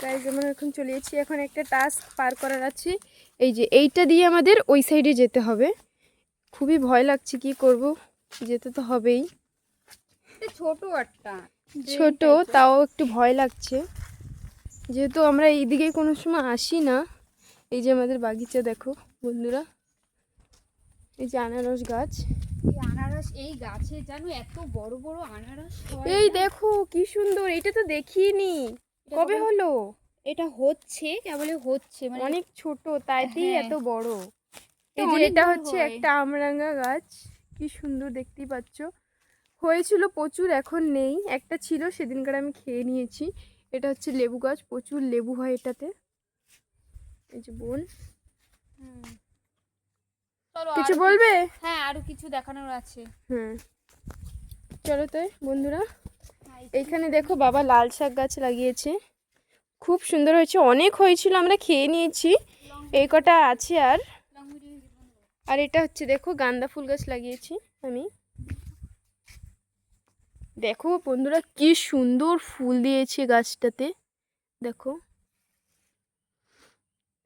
Guys আমরা এখন চলে যাচ্ছি, এখন একটা টাস্ক পার করার আছে। এই যে এইটা দিয়ে আমাদের ওই সাইডে যেতে হবে। খুবই ভয় লাগছে, কি করব, যেতে তো হবেই। ছোট একটা ছোট, তাও একটু ভয় লাগছে যেহেতু আমরা এইদিকে কোনো সময় আসি না। এই যে আমাদের বাগিচা দেখো বন্ধুরা, এই যে আনারস গাছ। এই আনারস, এই গাছে জানো এত বড় বড় আনারস হয়। এই দেখো কি সুন্দর, এটা তো দেখিনি। কবে হলো? এটা হচ্ছে কেবলই হচ্ছে, মানে অনেক ছোট, তাইতেই এত বড়। এই যে অনেক এটা বড় হচ্ছে হয়। একটা আমরাঙ্গা গাছ, কি সুন্দর দেখতেই পাচ্ছ। হয়েছিল প্রচুর, এখন নেই। একটা ছিল, সেদিনকার আমি খেয়ে নিয়েছি। এটা হচ্ছে লেবু গাছ, প্রচুর লেবু হয় এটাতে। এই যে বোন, চলো কিছু আরো বলবে? হ্যাঁ, আরো কিছু দেখানোর আছে। হ্যাঁ চলো তাই বন্ধুরা। এইখানে দেখো বাবা লাল শাক গাছ লাগিয়েছে, খুব সুন্দর হয়েছে, অনেক হয়েছিল, আমরা খেয়ে নিয়েছি। এই কটা আছে। আর এটা হচ্ছে দেখো গাঁদা ফুল গাছ লাগিয়েছি আমি। দেখো বন্ধুরা কি সুন্দর ফুল দিয়েছে গাছটাতে, দেখো।